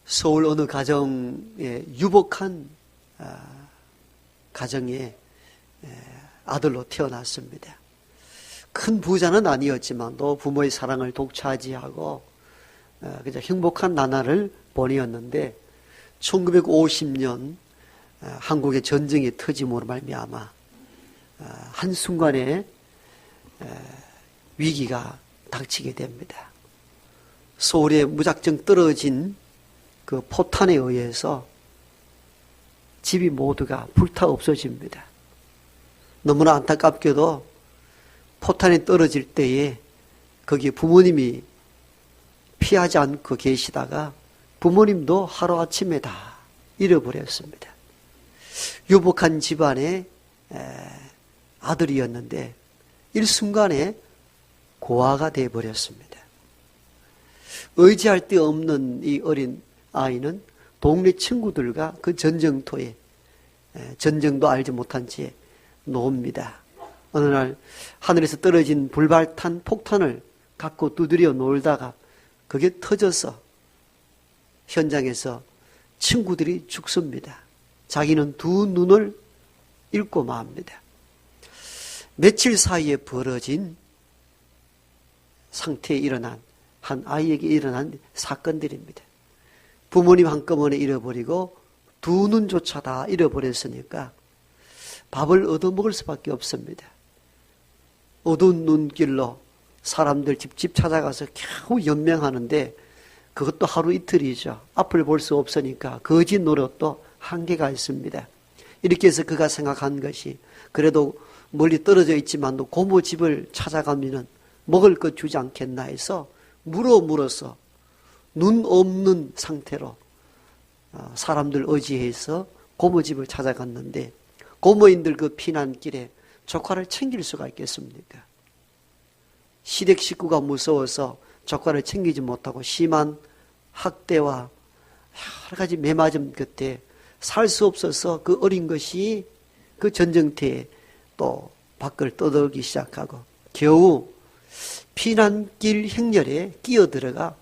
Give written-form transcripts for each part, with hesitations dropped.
서울 어느 가정에 유복한 가정에 아들로 태어났습니다. 큰 부자는 아니었지만 또 부모의 사랑을 독차지하고 그저 행복한 나날을 보내었는데 1950년 한국의 전쟁이 터짐으로 말미암아 한순간에 위기가 닥치게 됩니다. 서울에 무작정 떨어진 그 포탄에 의해서 집이 모두가 불타 없어집니다. 너무나 안타깝게도 포탄이 떨어질 때에 거기 부모님이 피하지 않고 계시다가 부모님도 하루아침에 다 잃어버렸습니다. 유복한 집안의 아들이었는데 일순간에 고아가 되어버렸습니다. 의지할 데 없는 이 어린 아이는 동네 친구들과 그 전쟁터에 전쟁도 알지 못한 채 놉니다. 어느 날 하늘에서 떨어진 불발탄 폭탄을 갖고 두드려 놀다가 그게 터져서 현장에서 친구들이 죽습니다. 자기는 두 눈을 잃고 맙니다. 며칠 사이에 벌어진 상태에 일어난 한 아이에게 일어난 사건들입니다. 부모님 한꺼번에 잃어버리고 두 눈조차 다 잃어버렸으니까 밥을 얻어먹을 수밖에 없습니다. 어두운 눈길로 사람들 집집 찾아가서 겨우 연명하는데 그것도 하루 이틀이죠. 앞을 볼 수 없으니까 거짓 노릇도 한계가 있습니다. 이렇게 해서 그가 생각한 것이 그래도 멀리 떨어져 있지만도 고모 집을 찾아가면은 먹을 것 주지 않겠나 해서 물어서 눈 없는 상태로 사람들 의지해서 고모 집을 찾아갔는데 고모인들 그 피난길에 조카를 챙길 수가 있겠습니까? 시댁 식구가 무서워서 조카를 챙기지 못하고 심한 학대와 여러 가지 매맞음 끝에 살 수 없어서 그 어린 것이 그 전쟁터에 또 밖을 떠돌기 시작하고 겨우 피난길 행렬에 끼어들어가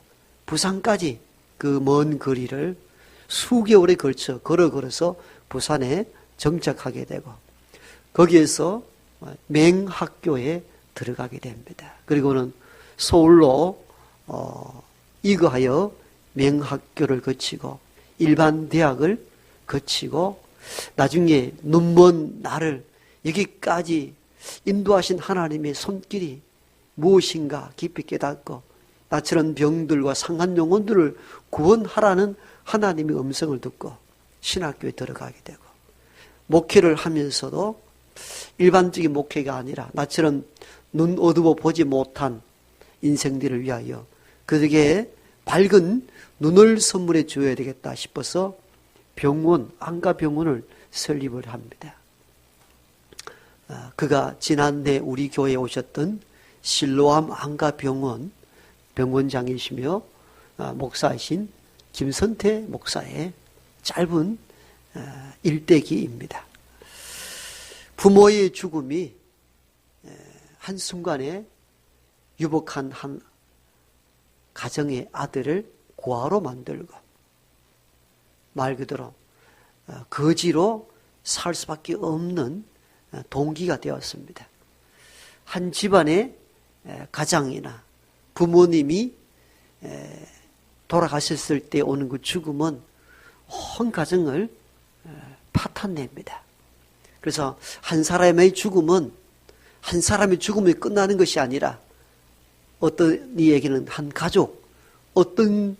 부산까지 그 먼 거리를 수개월에 걸쳐 걸어서 부산에 정착하게 되고 거기에서 맹학교에 들어가게 됩니다. 그리고는 서울로 이거하여 맹학교를 거치고 일반 대학을 거치고 나중에 눈먼 나를 여기까지 인도하신 하나님의 손길이 무엇인가 깊이 깨닫고 나처럼 병들과 상한 영혼들을 구원하라는 하나님의 음성을 듣고 신학교에 들어가게 되고 목회를 하면서도 일반적인 목회가 아니라 나처럼 눈 어두워 보지 못한 인생들을 위하여 그에게 밝은 눈을 선물해 줘야 되겠다 싶어서 병원, 안가병원을 설립을 합니다. 그가 지난해 우리 교회에 오셨던 실로암 안가병원 병원장이시며 목사이신 김선태 목사의 짧은 일대기입니다. 부모의 죽음이 한순간에 유복한 한 가정의 아들을 고아로 만들고 말 그대로 거지로 살 수밖에 없는 동기가 되었습니다. 한 집안의 가장이나 부모님이 돌아가셨을 때 오는 그 죽음은 온 가정을 파탄냅니다. 그래서 한 사람의 죽음은 한 사람의 죽음이 끝나는 것이 아니라 어떤 이에게는 한 가족, 어떤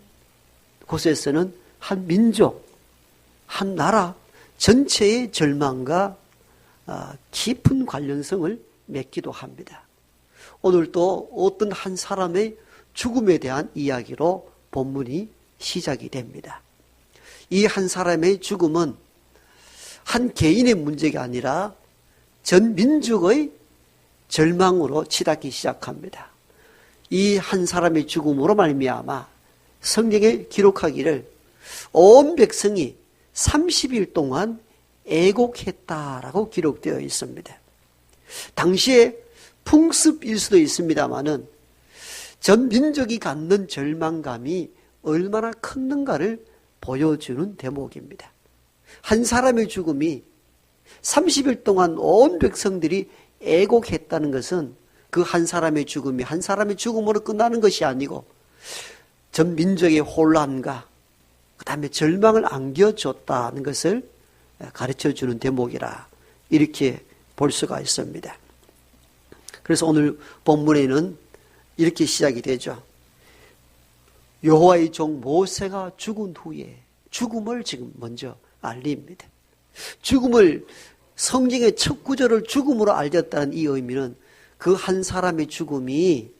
곳에서는 한 민족, 한 나라 전체의 절망과 깊은 관련성을 맺기도 합니다. 오늘 또 어떤 한 사람의 죽음에 대한 이야기로 본문이 시작이 됩니다. 이 한 사람의 죽음은 한 개인의 문제가 아니라 전 민족의 절망으로 치닫기 시작합니다. 이 한 사람의 죽음으로 말미암아 성경에 기록하기를 온 백성이 30일 동안 애곡했다라고 기록되어 있습니다. 당시에 풍습일 수도 있습니다마는 전 민족이 갖는 절망감이 얼마나 컸는가를 보여주는 대목입니다. 한 사람의 죽음이 30일 동안 온 백성들이 애곡했다는 것은 그 한 사람의 죽음이 한 사람의 죽음으로 끝나는 것이 아니고 전 민족의 혼란과 그 다음에 절망을 안겨줬다는 것을 가르쳐주는 대목이라 이렇게 볼 수가 있습니다. 그래서 오늘 본문에는 이렇게 시작이 되죠. 여호와의 종 모세가 죽은 후에 죽음을 지금 먼저 알립니다. 죽음을 성경의 첫 구절을 죽음으로 알렸다는 이 의미는 그 한 사람의 죽음이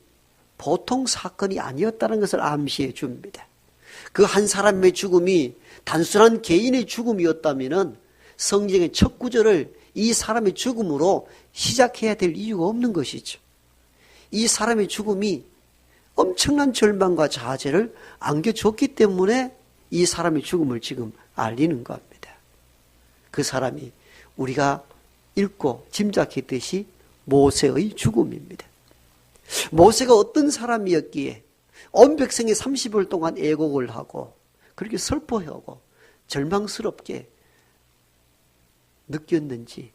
보통 사건이 아니었다는 것을 암시해 줍니다. 그 한 사람의 죽음이 단순한 개인의 죽음이었다면 성경의 첫 구절을 이 사람의 죽음으로 시작해야 될 이유가 없는 것이죠. 이 사람의 죽음이 엄청난 절망과 좌절을 안겨줬기 때문에 이 사람의 죽음을 지금 알리는 겁니다. 그 사람이 우리가 읽고 짐작했듯이 모세의 죽음입니다. 모세가 어떤 사람이었기에 온 백성이 30일 동안 애곡을 하고 그렇게 슬퍼하고 절망스럽게 느꼈는지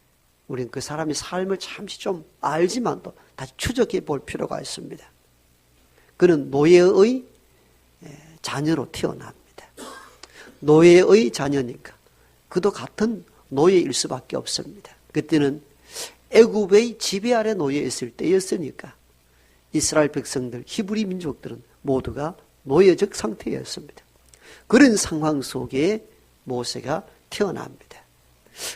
우리는 그 사람의 삶을 잠시 좀 알지만도 다시 추적해 볼 필요가 있습니다. 그는 노예의 자녀로 태어납니다. 노예의 자녀니까 그도 같은 노예일 수밖에 없습니다. 그때는 애굽의 지배 아래 노예했을 때였으니까 이스라엘 백성들, 히브리 민족들은 모두가 노예적 상태였습니다. 그런 상황 속에 모세가 태어납니다.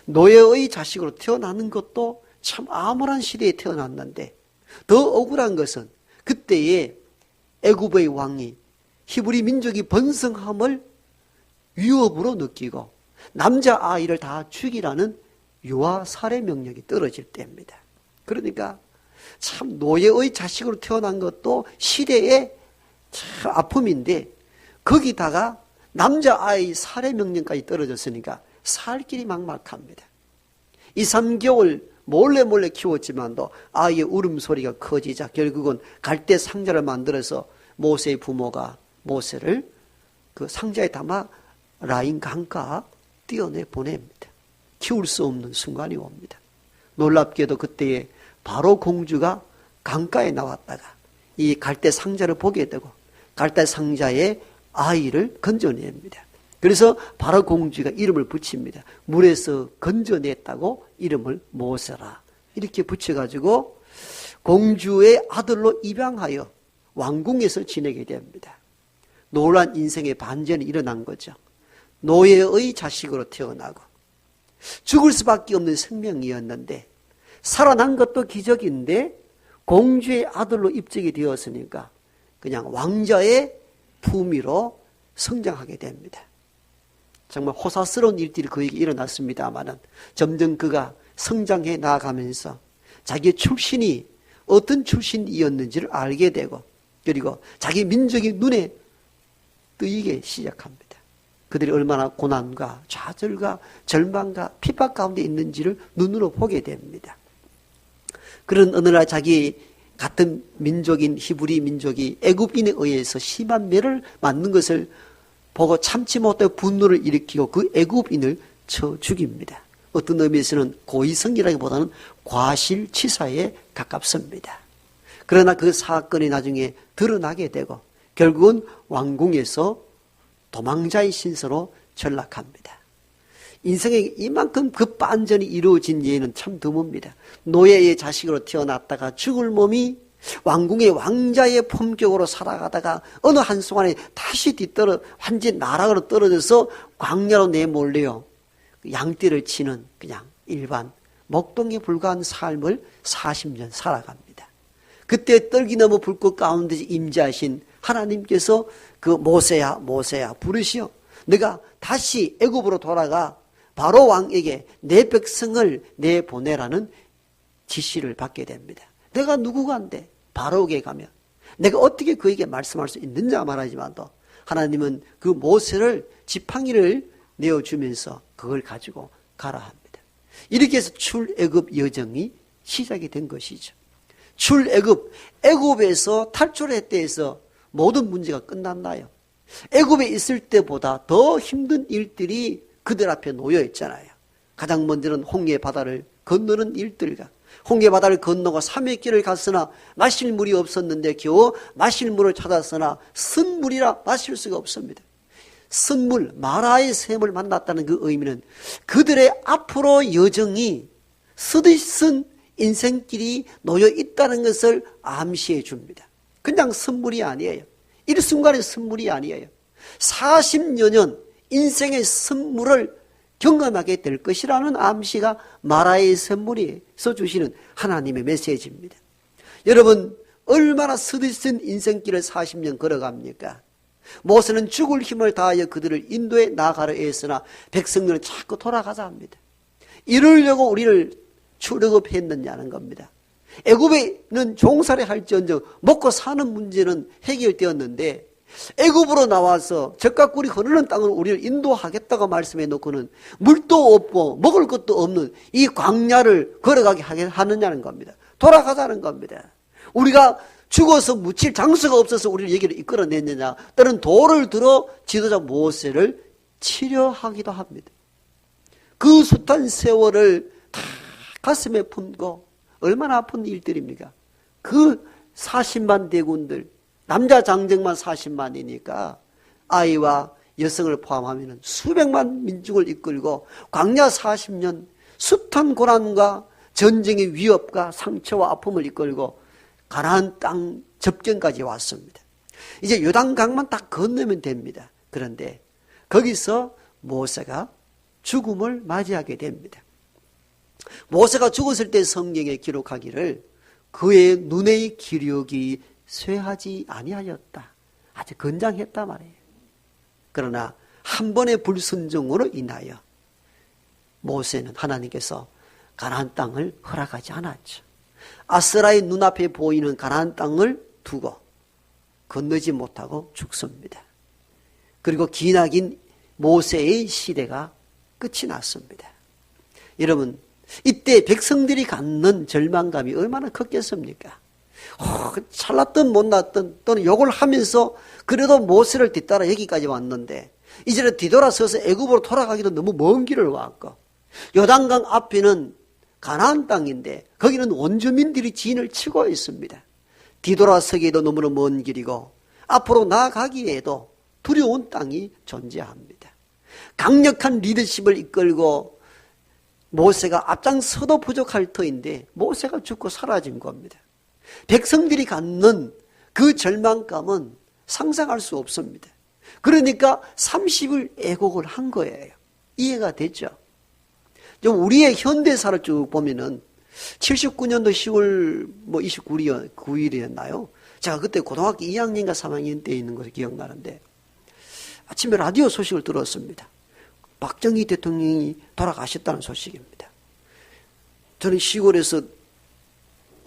노예의 자식으로 태어나는 것도 참 암울한 시대에 태어났는데 더 억울한 것은 그때의 애굽의 왕이 히브리 민족이 번성함을 위협으로 느끼고 남자아이를 다 죽이라는 유아 살해 명령이 떨어질 때입니다. 그러니까 참 노예의 자식으로 태어난 것도 시대의 참 아픔인데 거기다가 남자아이 살해 명령까지 떨어졌으니까 살 길이 막막합니다. 2, 3개월 몰래 키웠지만도 아이의 울음소리가 커지자 결국은 갈대 상자를 만들어서 모세의 부모가 모세를 그 상자에 담아 라인 강가 띄어내 보냅니다. 키울 수 없는 순간이 옵니다. 놀랍게도 그때에 바로 공주가 강가에 나왔다가 이 갈대 상자를 보게 되고 갈대 상자에 아이를 건져냅니다. 그래서 바로 공주가 이름을 붙입니다. 물에서 건져냈다고 이름을 모세라 이렇게 붙여가지고 공주의 아들로 입양하여 왕궁에서 지내게 됩니다. 놀란 인생의 반전이 일어난 거죠. 노예의 자식으로 태어나고 죽을 수밖에 없는 생명이었는데 살아난 것도 기적인데 공주의 아들로 입적이 되었으니까 그냥 왕자의 품위로 성장하게 됩니다. 정말 호사스러운 일들이 그에게 일어났습니다마는 점점 그가 성장해 나아가면서 자기의 출신이 어떤 출신이었는지를 알게 되고 그리고 자기 민족의 눈에 뜨이게 시작합니다. 그들이 얼마나 고난과 좌절과 절망과 핍박 가운데 있는지를 눈으로 보게 됩니다. 그런 어느 날 자기 같은 민족인 히브리 민족이 애굽인에 의해서 심한 매를 맞는 것을 보고 참지 못해 분노를 일으키고 그 애굽인을 쳐 죽입니다. 어떤 의미에서는 고의성이라기보다는 과실치사에 가깝습니다. 그러나 그 사건이 나중에 드러나게 되고 결국은 왕궁에서 도망자의 신세로 전락합니다. 인생에 이만큼 급반전이 이루어진 예는 참 드뭅니다. 노예의 자식으로 태어났다가 죽을 몸이 왕궁의 왕자의 품격으로 살아가다가 어느 한순간에 다시 뒤떨어 완전 나락으로 떨어져서 광야로 내몰려요. 양떼를 치는 그냥 일반 목동에 불과한 삶을 40년 살아갑니다. 그때 떨기 넘어 불꽃 가운데 임재하신 하나님께서 그 모세야 부르시오. 네가 다시 애굽으로 돌아가 바로 왕에게 내 백성을 내보내라는 지시를 받게 됩니다. 내가 누구간데 바로에게 가면 내가 어떻게 그에게 말씀할 수 있느냐 말하지만도 하나님은 그 모세를 지팡이를 내어주면서 그걸 가지고 가라 합니다. 이렇게 해서 출애굽 여정이 시작이 된 것이죠. 애굽에서 탈출했다 해서 모든 문제가 끝났나요? 애굽에 있을 때보다 더 힘든 일들이 그들 앞에 놓여 있잖아요. 가장 먼저는 홍해 바다를 건너는 일들과 홍해 바다를 건너고 3의 길을 갔으나 마실 물이 없었는데 겨우 마실 물을 찾았으나 쓴물이라 마실 수가 없습니다. 쓴물, 마라의 샘을 만났다는 그 의미는 그들의 앞으로 여정이 쓰디쓴 인생길이 놓여 있다는 것을 암시해 줍니다. 그냥 선물이 아니에요. 일순간의 선물이 아니에요. 40여 년 인생의 선물을 경험하게 될 것이라는 암시가 마라의 선물에서 주시는 하나님의 메시지입니다. 여러분, 얼마나 쓰디쓴 인생길을 40년 걸어갑니까? 모세는 죽을 힘을 다하여 그들을 인도에 나가려 했으나 백성들은 자꾸 돌아가자 합니다. 이러려고 우리를 출애굽했느냐는 겁니다. 애굽에는 종살이 할지언정 먹고 사는 문제는 해결되었는데 애굽으로 나와서 젖과 꿀이 흐르는 땅을 우리를 인도하겠다고 말씀해 놓고는 물도 없고 먹을 것도 없는 이 광야를 걸어가게 하느냐는 겁니다. 돌아가자는 겁니다. 우리가 죽어서 묻힐 장소가 없어서 우리를 여기를 이끌어냈느냐, 또는 돌을 들어 지도자 모세를 치료하기도 합니다. 그 숱한 세월을 다 가슴에 품고 얼마나 아픈 일들입니까? 그 40만 대군들, 남자 장정만 40만이니까 아이와 여성을 포함하면 수백만 민족을 이끌고 광야 40년 숱한 고난과 전쟁의 위협과 상처와 아픔을 이끌고 가나안 땅 접경까지 왔습니다. 이제 요단강만 딱 건너면 됩니다. 그런데 거기서 모세가 죽음을 맞이하게 됩니다. 모세가 죽었을 때 성경에 기록하기를 그의 눈의 기력이 쇠하지 아니하였다. 아주 건장했단 말이에요. 그러나 한 번의 불순종으로 인하여 모세는 하나님께서 가나안 땅을 허락하지 않았죠. 아스라의 눈앞에 보이는 가나안 땅을 두고 건너지 못하고 죽습니다. 그리고 기나긴 모세의 시대가 끝이 났습니다. 여러분, 이때 백성들이 갖는 절망감이 얼마나 컸겠습니까? 잘났든 못났든 또는 욕을 하면서 그래도 모세를 뒤따라 여기까지 왔는데 이제는 뒤돌아서서 애굽으로 돌아가기도 너무 먼 길을 왔고, 요단강 앞에는 가나안 땅인데 거기는 원주민들이 진을 치고 있습니다. 뒤돌아서기에도 너무나 먼 길이고 앞으로 나아가기에도 두려운 땅이 존재합니다. 강력한 리더십을 이끌고 모세가 앞장서도 부족할 터인데 모세가 죽고 사라진 겁니다. 백성들이 갖는 그 절망감은 상상할 수 없습니다. 그러니까 30일 애곡을 한 거예요. 이해가 됐죠? 우리의 현대사를 쭉 보면은 79년도 10월 29일이었나요? 제가 그때 고등학교 2학년인가 3학년 때 있는 것을 기억나는데 아침에 라디오 소식을 들었습니다. 박정희 대통령이 돌아가셨다는 소식입니다. 저는 시골에서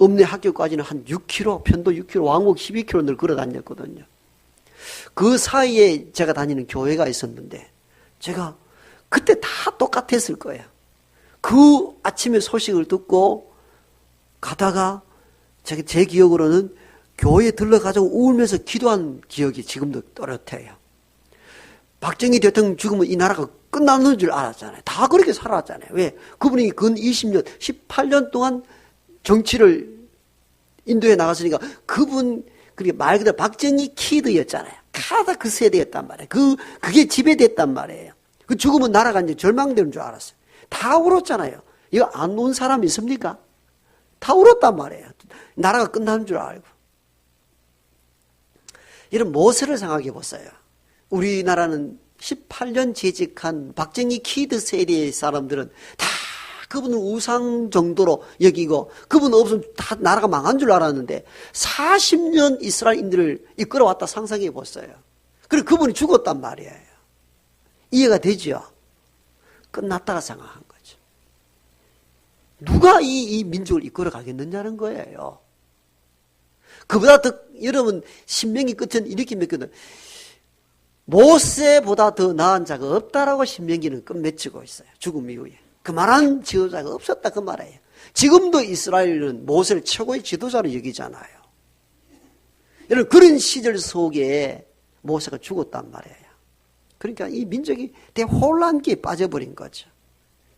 읍내 학교까지는 한 6km, 편도 6km, 왕복 12km 늘 걸어 다녔거든요. 그 사이에 제가 다니는 교회가 있었는데 제가 그때 다 똑같았을 거예요. 그 아침에 소식을 듣고 가다가 제 기억으로는 교회에 들러가지고 울면서 기도한 기억이 지금도 또렷해요. 박정희 대통령 죽으면 이 나라가 끝나는 줄 알았잖아요. 다 그렇게 살았잖아요. 왜? 그분이 근 20년, 18년 동안 정치를 인도에 나갔으니까 그분, 그게 말 그대로 박정희 키드였잖아요. 다 그 세대였단 말이에요. 그게 지배됐단 말이에요. 그 죽으면 나라가 이제 절망되는 줄 알았어요. 다 울었잖아요. 이거 안 운 사람 있습니까? 다 울었단 말이에요. 나라가 끝나는 줄 알고. 이런 모세를 생각해 보세요. 우리나라는 18년 재직한 박정희 키드 세대의 사람들은 다 그분을 우상 정도로 여기고 그분 없으면 다 나라가 망한 줄 알았는데 40년 이스라엘인들을 이끌어왔다 상상해 보세요. 그리고 그분이 죽었단 말이에요. 이해가 되죠? 끝났다가 생각한 거죠. 누가 이 민족을 이끌어 가겠느냐는 거예요. 그보다 더 여러분 신명기 끝은 이렇게 맺거든. 모세보다 더 나은 자가 없다라고 신명기는 끝맺히고 있어요. 죽음 이후에. 그만한 지도자가 없었다 그 말이에요. 지금도 이스라엘은 모세를 최고의 지도자로 여기잖아요. 여러분 그런 시절 속에 모세가 죽었단 말이에요. 그러니까 이 민족이 대혼란기에 빠져버린 거죠.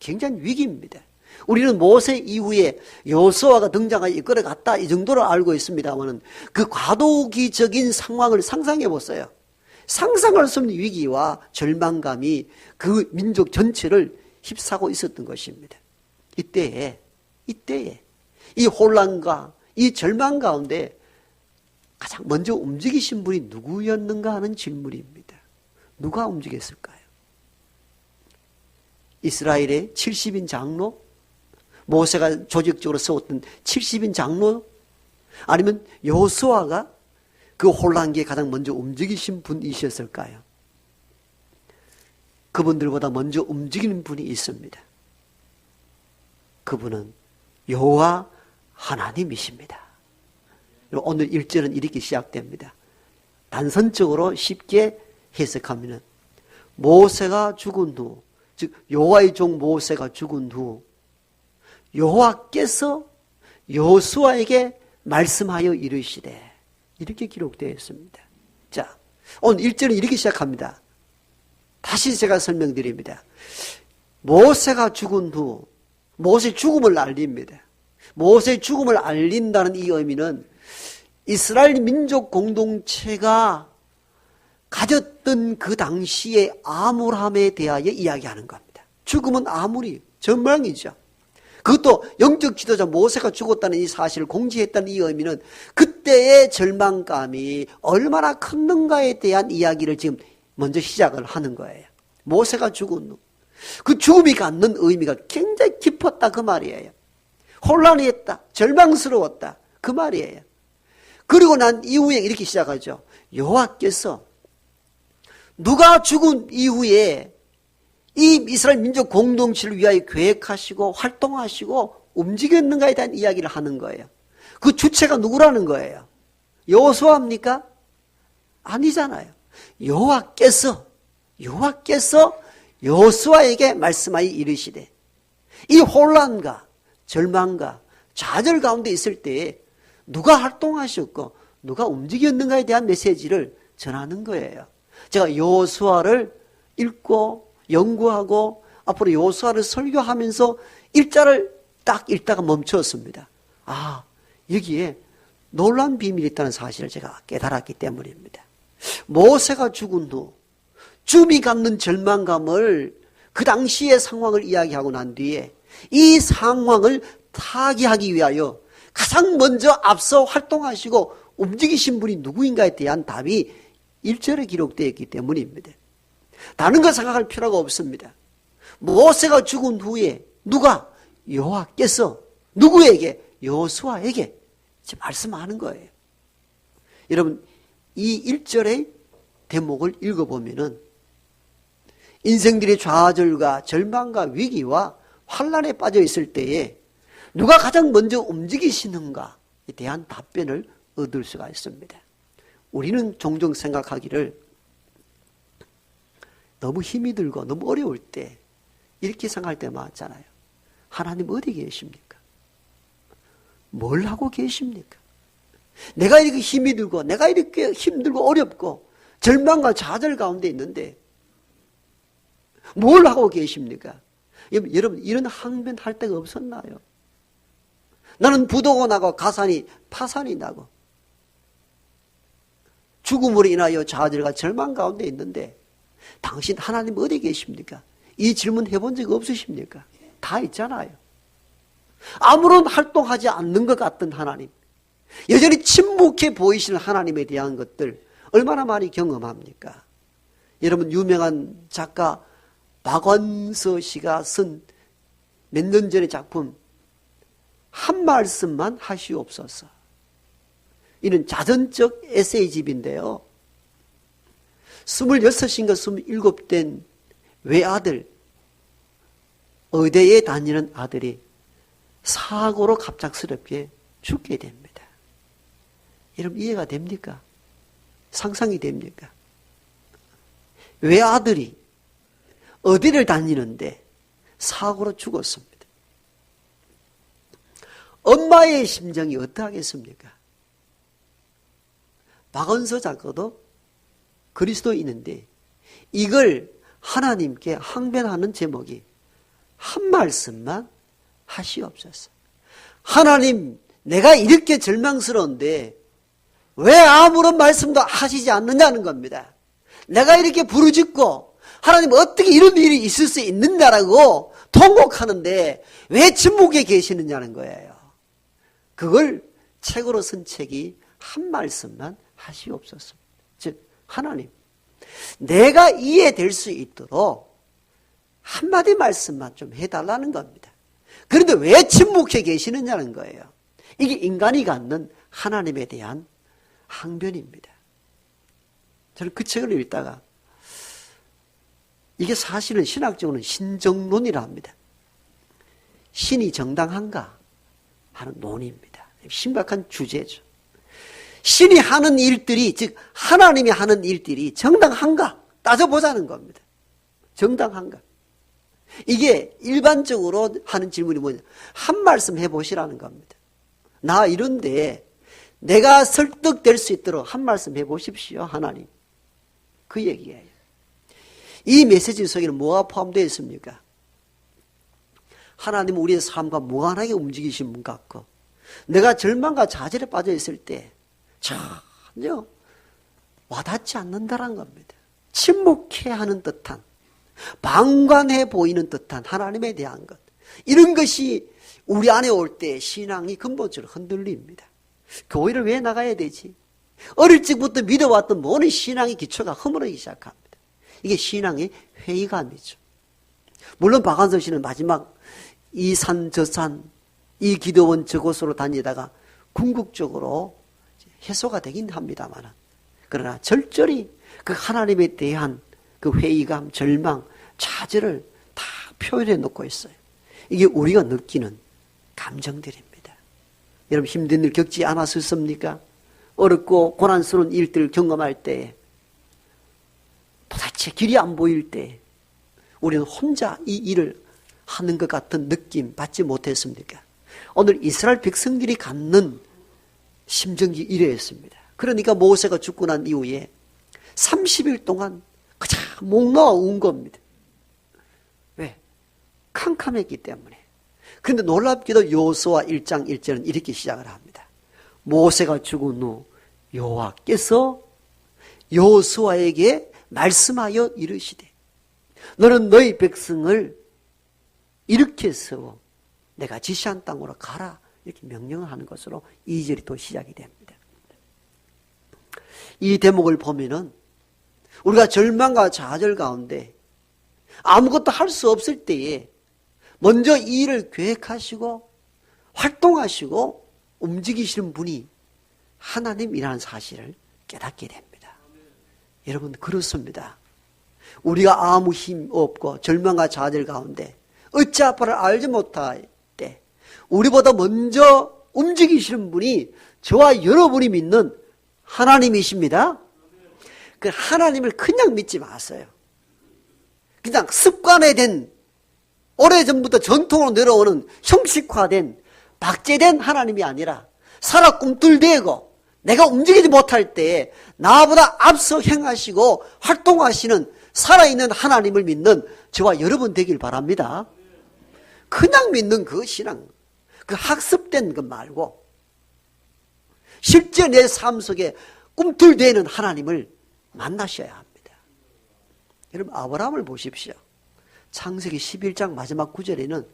굉장히 위기입니다. 우리는 모세 이후에 여호수아가 등장하여 이끌어갔다 이 정도로 알고 있습니다만 그 과도기적인 상황을 상상해 보세요. 상상할 수 없는 위기와 절망감이 그 민족 전체를 휩싸고 있었던 것입니다. 이때에 이 혼란과 이 절망 가운데 가장 먼저 움직이신 분이 누구였는가 하는 질문입니다. 누가 움직였을까요? 이스라엘의 70인 장로? 모세가 조직적으로 세웠던 70인 장로? 아니면 여호수아가 그 혼란기에 가장 먼저 움직이신 분이셨을까요? 그분들보다 먼저 움직이는 분이 있습니다. 그분은 여호와 하나님이십니다. 오늘 1절은 이렇게 시작됩니다. 단선적으로 쉽게 해석하면 모세가 죽은 후, 즉 여호와의 종 모세가 죽은 후 여호와께서 여호수아에게 말씀하여 이르시되 이렇게 기록되어 있습니다. 자, 오늘 1절은 이렇게 시작합니다. 다시 제가 설명드립니다. 모세가 죽은 후 모세의 죽음을 알립니다. 모세의 죽음을 알린다는 이 의미는 이스라엘 민족 공동체가 가졌던 그 당시의 암울함에 대하여 이야기하는 겁니다. 죽음은 암울이 전망이죠. 그것도 영적 지도자 모세가 죽었다는 이 사실을 공지했다는 이 의미는 그때의 절망감이 얼마나 컸는가에 대한 이야기를 지금 먼저 시작을 하는 거예요. 모세가 죽은 후 그 죽음이 갖는 의미가 굉장히 깊었다 그 말이에요. 혼란했다, 절망스러웠다 그 말이에요. 그리고 난 이후에 이렇게 시작하죠. 여호와께서 누가 죽은 이후에 이 이스라엘 민족 공동체를 위하여 계획하시고 활동하시고 움직였는가에 대한 이야기를 하는 거예요. 그 주체가 누구라는 거예요? 여호수아입니까? 아니잖아요. 여호와께서 여호수아에게 말씀하여 이르시되 이 혼란과 절망과 좌절 가운데 있을 때에 누가 활동하셨고 누가 움직였는가에 대한 메시지를 전하는 거예요. 제가 여호수아를 읽고 연구하고 앞으로 여호수아를 설교하면서 일자를 딱 읽다가 멈췄습니다. 아, 여기에 놀라운 비밀이 있다는 사실을 제가 깨달았기 때문입니다. 모세가 죽은 후 죽음이 갖는 절망감을 그 당시의 상황을 이야기하고 난 뒤에 이 상황을 타개하기 위하여 가장 먼저 앞서 활동하시고 움직이신 분이 누구인가에 대한 답이 1절에 기록되어 있기 때문입니다. 다른 거 생각할 필요가 없습니다. 모세가 죽은 후에 누가? 여호와께서 누구에게? 여호수아에게 말씀하는 거예요. 여러분 이 1절의 대목을 읽어보면은 인생들의 좌절과 절망과 위기와 환란에 빠져 있을 때에 누가 가장 먼저 움직이시는가에 대한 답변을 얻을 수가 있습니다. 우리는 종종 생각하기를 너무 힘이 들고 너무 어려울 때 이렇게 생각할 때 많잖아요. 하나님 어디 계십니까? 뭘 하고 계십니까? 내가 이렇게 힘이 들고 내가 이렇게 힘들고 어렵고 절망과 좌절 가운데 있는데 뭘 하고 계십니까? 여러분 이런 항변할 데가 없었나요? 나는 부도가 나고 가산이 파산이 나고 죽음으로 인하여 좌절과 절망 가운데 있는데 당신 하나님 어디 계십니까? 이 질문 해본 적 없으십니까? 다 있잖아요. 아무런 활동하지 않는 것 같던 하나님, 여전히 침묵해 보이시는 하나님에 대한 것들 얼마나 많이 경험합니까? 여러분 유명한 작가 박완서 씨가 쓴 몇 년 전의 작품 한 말씀만 하시옵소서. 이는 자전적 에세이집인데요. 26인가 27된 외아들, 의대에 다니는 아들이 사고로 갑작스럽게 죽게 됩니다. 여러분 이해가 됩니까? 상상이 됩니까? 외아들이 어디를 다니는데 사고로 죽었습니다. 엄마의 심정이 어떠하겠습니까? 박원서 작가도 그리스도인인데 이걸 하나님께 항변하는 제목이 한 말씀만 하시옵소서. 하나님, 내가 이렇게 절망스러운데 왜 아무런 말씀도 하시지 않느냐는 겁니다. 내가 이렇게 부르짖고 하나님 어떻게 이런 일이 있을 수 있는다라고 통곡하는데 왜 침묵해 계시느냐는 거예요. 그걸 책으로 쓴 책이 한 말씀만 하시옵소서. 즉 하나님, 내가 이해될 수 있도록 한마디 말씀만 좀 해달라는 겁니다. 그런데 왜 침묵해 계시느냐는 거예요. 이게 인간이 갖는 하나님에 대한 항변입니다. 저는 그 책을 읽다가 이게 사실은 신학적으로는 신정론이라 합니다. 신이 정당한가 하는 논의입니다. 심각한 주제죠. 신이 하는 일들이, 즉 하나님이 하는 일들이 정당한가 따져보자는 겁니다. 정당한가. 이게 일반적으로 하는 질문이 뭐냐, 한 말씀 해보시라는 겁니다. 나 이런데 내가 설득될 수 있도록 한 말씀 해보십시오, 하나님. 그 얘기예요. 이 메시지 속에는 뭐가 포함되어 있습니까? 하나님은 우리의 삶과 무관하게 움직이신 분 같고, 내가 절망과 좌절에 빠져 있을 때 전혀 와닿지 않는다는 겁니다. 침묵해 하는 듯한, 방관해 보이는 듯한 하나님에 대한 것, 이런 것이 우리 안에 올 때 신앙이 근본적으로 흔들립니다. 교회를 왜 나가야 되지? 어릴 적부터 믿어왔던 모든 신앙의 기초가 허물어지기 시작합니다. 이게 신앙의 회의감이죠. 물론 박한선 씨는 마지막 이 산 저 산, 이 기도원 저곳으로 다니다가 궁극적으로 해소가 되긴 합니다만, 그러나 절절히 그 하나님에 대한 그 회의감, 절망, 좌절을 다 표현해 놓고 있어요. 이게 우리가 느끼는 감정들입니다. 여러분 힘든 일 겪지 않았습니까? 어렵고 고난스러운 일들을 경험할 때, 도대체 길이 안 보일 때 우리는 혼자 이 일을 하는 것 같은 느낌 받지 못했습니까? 오늘 이스라엘 백성들이 갖는 심정이 이래였습니다. 그러니까 모세가 죽고 난 이후에 30일 동안 그저 목 놓아 운 겁니다. 왜? 캄캄했기 때문에. 그런데 놀랍게도 여호수아 1장 1절은 이렇게 시작을 합니다. 모세가 죽은 후 여호와께서 여호수아에게 말씀하여 이르시되 너는 너희 백성을 이렇게 세워 내가 지시한 땅으로 가라, 이렇게 명령을 하는 것으로 2절이 또 시작이 됩니다. 이 대목을 보면은 우리가 절망과 좌절 가운데 아무것도 할 수 없을 때에 먼저 이 일을 계획하시고 활동하시고 움직이시는 분이 하나님이라는 사실을 깨닫게 됩니다. 여러분 그렇습니다. 우리가 아무 힘 없고 절망과 좌절 가운데 어찌할 바를 알지 못할 때 우리보다 먼저 움직이시는 분이 저와 여러분이 믿는 하나님이십니다. 그 하나님을 그냥 믿지 마세요. 그냥 습관화된, 오래전부터 전통으로 내려오는 형식화된, 박제된 하나님이 아니라 살아 꿈틀대고 내가 움직이지 못할 때 나보다 앞서 행하시고 활동하시는 살아있는 하나님을 믿는 저와 여러분 되길 바랍니다. 그냥 믿는 그 신앙, 그 학습된 것 말고 실제 내 삶 속에 꿈틀대는 하나님을 만나셔야 합니다. 여러분 아브라함을 보십시오. 창세기 11장 마지막 9절에는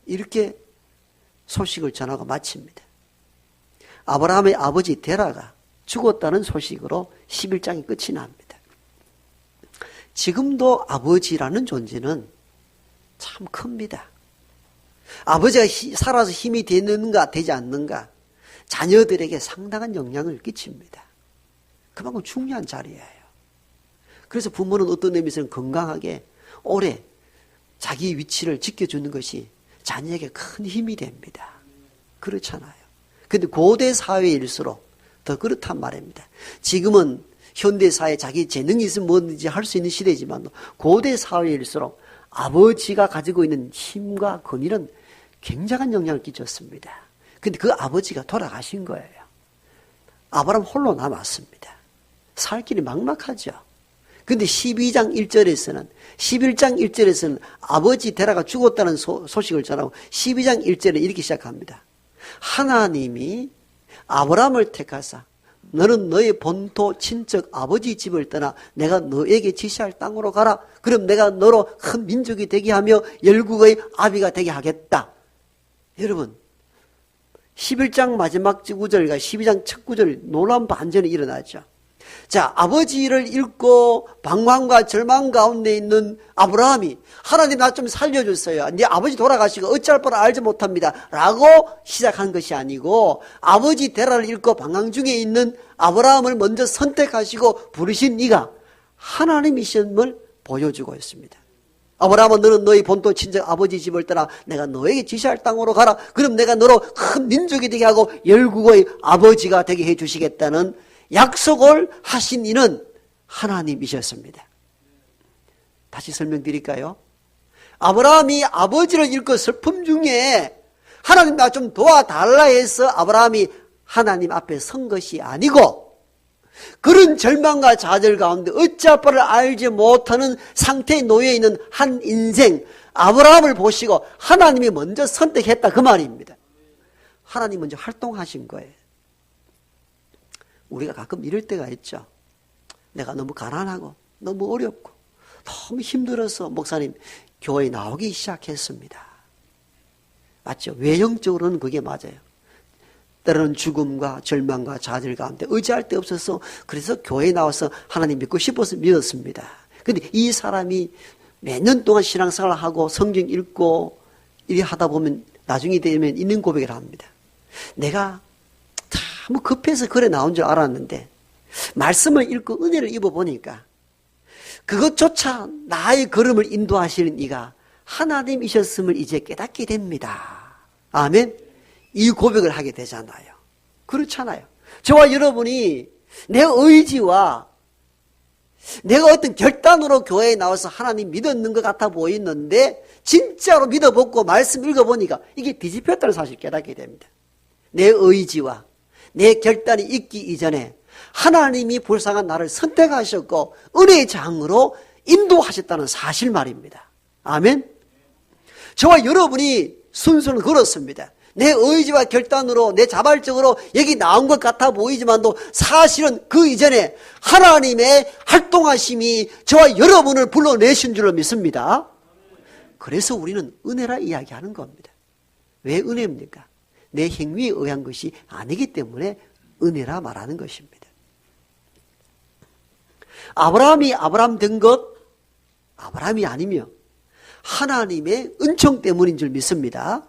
이렇게 소식을 전하고 마칩니다. 아브라함의 아버지 데라가 죽었다는 소식으로 11장이 끝이 납니다. 지금도 아버지라는 존재는 참 큽니다. 아버지가 살아서 힘이 되는가 되지 않는가 자녀들에게 상당한 영향을 끼칩니다. 그만큼 중요한 자리예요. 그래서 부모는 어떤 의미에서는 건강하게 오래 자기 위치를 지켜주는 것이 자녀에게 큰 힘이 됩니다. 그렇잖아요. 그런데 고대 사회일수록 더 그렇단 말입니다. 지금은 현대사회 자기 재능이 있으면 뭐든지 할 수 있는 시대지만 고대 사회일수록 아버지가 가지고 있는 힘과 권위는 굉장한 영향을 끼쳤습니다. 그런데 그 아버지가 돌아가신 거예요. 아브라함 홀로 남았습니다. 살 길이 막막하죠. 근데 12장 1절에서는 11장 1절에서는 아버지 데라가 죽었다는 소식을 전하고 12장 1절에 이렇게 시작합니다. 하나님이 아브라함을 택하사 너는 너의 본토 친척 아버지 집을 떠나 내가 너에게 지시할 땅으로 가라. 그럼 내가 너로 큰 민족이 되게 하며 열국의 아비가 되게 하겠다. 여러분 11장 마지막 구절과 12장 첫 구절 놀라운 반전이 일어나죠. 자, 아버지를 잃고 방황과 절망 가운데 있는 아브라함이 하나님 나 좀 살려주세요. 네 아버지 돌아가시고 어찌할 바를 알지 못합니다. 라고 시작한 것이 아니고 아버지 데라를 잃고 방황 중에 있는 아브라함을 먼저 선택하시고 부르신 이가 하나님이심을 보여주고 있습니다. 아브라함은 너는 너희 본토 친척 아버지 집을 떠나 내가 너에게 지시할 땅으로 가라. 그럼 내가 너로 큰 민족이 되게 하고 열국의 아버지가 되게 해주시겠다는 약속을 하신 이는 하나님이셨습니다. 다시 설명드릴까요? 아브라함이 아버지를 잃고 슬픔 중에 하나님 나 좀 도와달라 해서 아브라함이 하나님 앞에 선 것이 아니고 그런 절망과 좌절 가운데 어찌할 바를 알지 못하는 상태에 놓여 있는 한 인생 아브라함을 보시고 하나님이 먼저 선택했다 그 말입니다. 하나님 먼저 활동하신 거예요. 우리가 가끔 이럴 때가 있죠. 내가 너무 가난하고 너무 어렵고 너무 힘들어서 목사님 교회에 나오기 시작했습니다. 맞죠? 외형적으로는 그게 맞아요. 때로는 죽음과 절망과 좌절 가운데 의지할 데 없어서 그래서 교회에 나와서 하나님 믿고 싶어서 믿었습니다. 그런데 이 사람이 몇 년 동안 신앙생활을 하고 성경 읽고 이리 하다 보면 나중에 되면 있는 고백을 합니다. 내가 참 급해서 글에 나온 줄 알았는데 말씀을 읽고 은혜를 입어보니까 그것조차 나의 걸음을 인도하시는 이가 하나님이셨음을 이제 깨닫게 됩니다. 아멘. 이 고백을 하게 되잖아요. 그렇잖아요. 저와 여러분이 내 의지와 내가 어떤 결단으로 교회에 나와서 하나님 믿었는 것 같아 보이는데 진짜로 믿어보고 말씀 읽어보니까 이게 뒤집혔다는 사실 깨닫게 됩니다. 내 의지와 내 결단이 있기 이전에 하나님이 불쌍한 나를 선택하셨고 은혜의 장으로 인도하셨다는 사실 말입니다. 아멘. 저와 여러분이 순서는 그렇습니다. 내 의지와 결단으로 내 자발적으로 여기 나온 것 같아 보이지만도 사실은 그 이전에 하나님의 활동하심이 저와 여러분을 불러내신 줄로 믿습니다. 그래서 우리는 은혜라 이야기하는 겁니다. 왜 은혜입니까? 내 행위에 의한 것이 아니기 때문에 은혜라 말하는 것입니다. 아브라함이 아브라함 된 것 아브라함이 아니며 하나님의 은총 때문인 줄 믿습니다.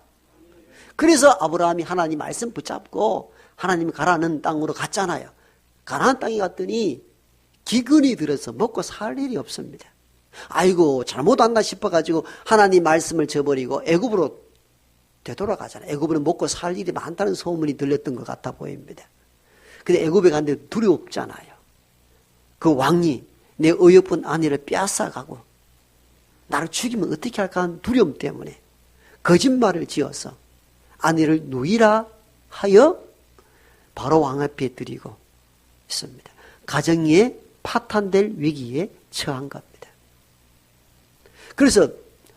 그래서 아브라함이 하나님 말씀 붙잡고 하나님이 가라는 땅으로 갔잖아요. 가나안 땅에 갔더니 기근이 들어서 먹고 살 일이 없습니다. 아이고 잘못한다 싶어가지고 하나님 말씀을 저버리고 애굽으로 되돌아가잖아요. 애굽으로 먹고 살 일이 많다는 소문이 들렸던 것 같아 보입니다. 근데 애굽에 갔는데 두렵잖아요. 그 왕이 내 어여쁜 아내를 빼앗아가고 나를 죽이면 어떻게 할까 하는 두려움 때문에 거짓말을 지어서 아내를 누이라 하여 바로 왕 앞에 드리고 있습니다. 가정에 파탄될 위기에 처한 겁니다. 그래서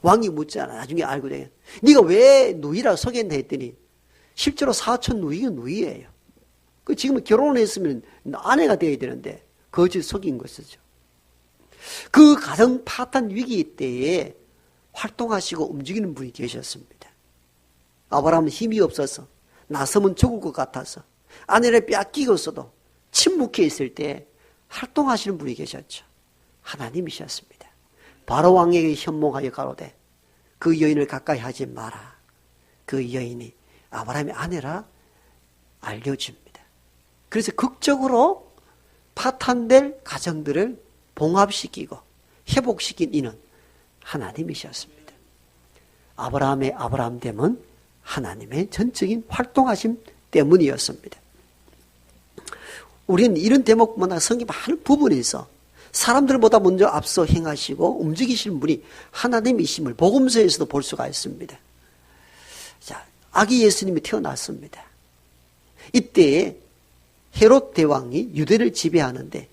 왕이 묻잖아. 나중에 알고 되겠 네가 왜 누이라 속였나 했더니 실제로 사촌 누이가 누이예요. 그 지금 결혼을 했으면 아내가 되어야 되는데 거짓 속인 것이죠. 그 가정 파탄 위기 때에 활동하시고 움직이는 분이 계셨습니다. 아브라함은 힘이 없어서 나서면 죽을 것 같아서 아내를 빼앗기고서도 침묵해 있을 때 활동하시는 분이 계셨죠. 하나님이셨습니다. 바로 왕에게 현몽하여 가로되 그 여인을 가까이 하지 마라. 그 여인이 아브라함의 아내라 알려줍니다. 그래서 극적으로 파탄될 가정들을 봉합시키고 회복시킨 이는 하나님이셨습니다. 아브라함의 아브라함됨은 하나님의 전적인 활동하심 때문이었습니다. 우리는 이런 대목보다 성경 많은 부분에서 사람들보다 먼저 앞서 행하시고 움직이시는 분이 하나님이심을 복음서에서도 볼 수가 있습니다. 자, 아기 예수님이 태어났습니다. 이때 헤롯 대왕이 유대를 지배하는데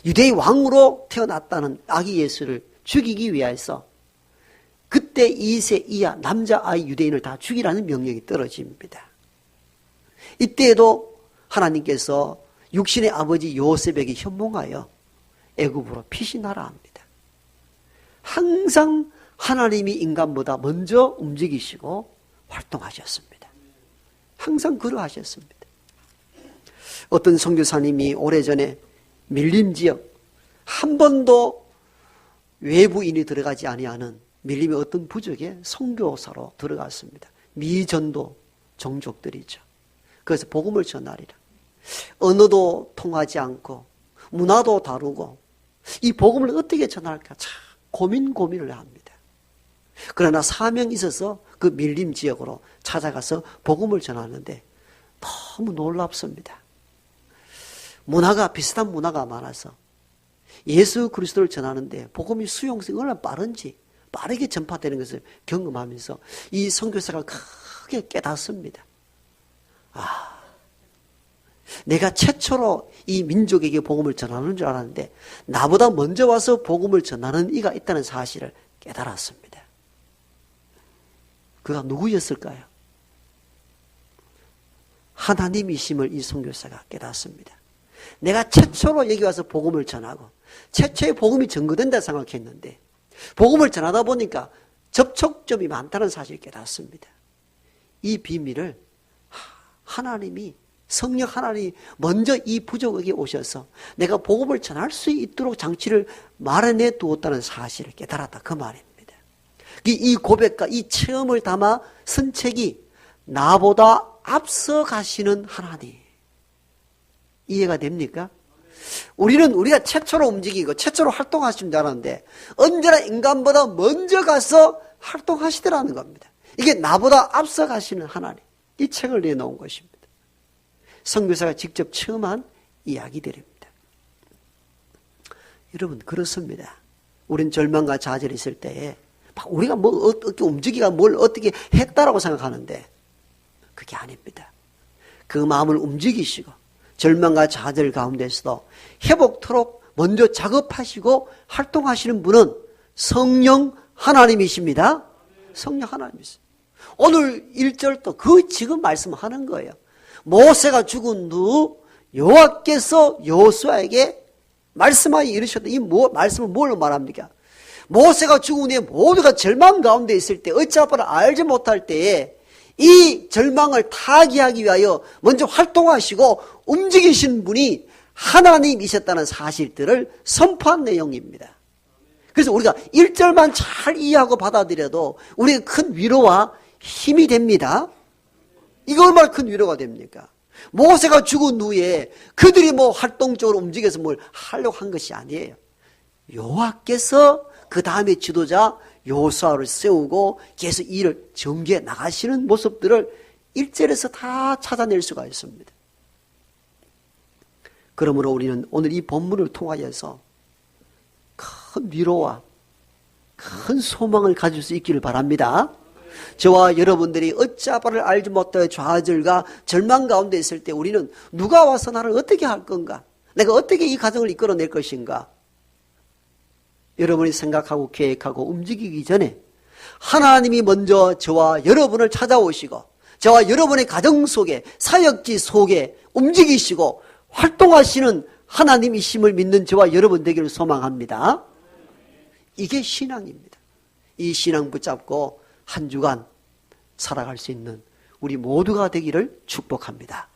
유대의 왕으로 태어났다는 아기 예수를 죽이기 위해서 그때 2세 이하 남자아이 유대인을 다 죽이라는 명령이 떨어집니다. 이때에도 하나님께서 육신의 아버지 요셉에게 현몽하여 애굽으로 피신하라 합니다. 항상 하나님이 인간보다 먼저 움직이시고 활동하셨습니다. 항상 그러하셨습니다. 어떤 선교사님이 오래전에 밀림 지역 한 번도 외부인이 들어가지 아니하는 밀림의 어떤 부족에 선교사로 들어갔습니다. 미전도 종족들이죠. 그래서 복음을 전하리라. 언어도 통하지 않고 문화도 다르고 이 복음을 어떻게 전할까 참 고민을 합니다. 그러나 사명이 있어서 그 밀림 지역으로 찾아가서 복음을 전하는데 너무 놀랍습니다. 문화가 비슷한 문화가 많아서 예수 그리스도를 전하는데 복음이 수용성이 얼마나 빠른지 빠르게 전파되는 것을 경험하면서 이 선교사가 크게 깨닫습니다. 내가 최초로 이 민족에게 복음을 전하는 줄 알았는데 나보다 먼저 와서 복음을 전하는 이가 있다는 사실을 깨달았습니다. 그가 누구였을까요? 하나님이심을 이 선교사가 깨닫습니다. 내가 최초로 여기 와서 복음을 전하고 최초의 복음이 전거된다 생각했는데 복음을 전하다 보니까 접촉점이 많다는 사실을 깨닫습니다. 이 비밀을 하나님이 성령 하나님이 먼저 이 부족에게 오셔서 내가 복음을 전할 수 있도록 장치를 마련해 두었다는 사실을 깨달았다 그 말입니다. 이 고백과 이 체험을 담아 쓴 책이 나보다 앞서 가시는 하나님. 이해가 됩니까? 우리가 최초로 움직이고 최초로 활동하시는 줄 알았는데 언제나 인간보다 먼저 가서 활동하시더라는 겁니다. 이게 나보다 앞서 가시는 하나님. 이 책을 내놓은 것입니다. 선교사가 직접 체험한 이야기들입니다. 여러분 그렇습니다. 우린 절망과 좌절이 있을 때에 우리가 뭐 어떻게 움직이가 뭘 어떻게 했다라고 생각하는데 그게 아닙니다. 그 마음을 움직이시고 절망과 좌절 가운데서도 회복토록 먼저 작업하시고 활동하시는 분은 성령 하나님이십니다. 성령 하나님이세요. 오늘 1절도 그 지금 말씀하는 거예요. 모세가 죽은 후 여호와께서 여호수아에게 말씀하여 이르셨다. 이 말씀은 뭘로 말합니까? 모세가 죽은 후에 모두가 절망 가운데 있을 때 어찌 아빠를 알지 못할 때에 이 절망을 타개하기 위하여 먼저 활동하시고 움직이신 분이 하나님이셨다는 사실들을 선포한 내용입니다. 그래서 우리가 1절만 잘 이해하고 받아들여도 우리가 큰 위로와 힘이 됩니다. 이거 얼마나 큰 위로가 됩니까? 모세가 죽은 후에 그들이 뭐 활동적으로 움직여서 뭘 하려고 한 것이 아니에요. 여호와께서 그 다음에 지도자 여호수아를 세우고 계속 일을 전개해 나가시는 모습들을 1절에서 다 찾아낼 수가 있습니다. 그러므로 우리는 오늘 이 본문을 통하여서 큰 위로와 큰 소망을 가질 수 있기를 바랍니다. 저와 여러분들이 어찌아빠를 알지 못하여 좌절과 절망 가운데 있을 때 우리는 누가 와서 나를 어떻게 할 건가? 내가 어떻게 이 가정을 이끌어낼 것인가? 여러분이 생각하고 계획하고 움직이기 전에 하나님이 먼저 저와 여러분을 찾아오시고 저와 여러분의 가정 속에 사역지 속에 움직이시고 활동하시는 하나님이심을 믿는 저와 여러분 되기를 소망합니다. 이게 신앙입니다. 이 신앙 붙잡고 한 주간 살아갈 수 있는 우리 모두가 되기를 축복합니다.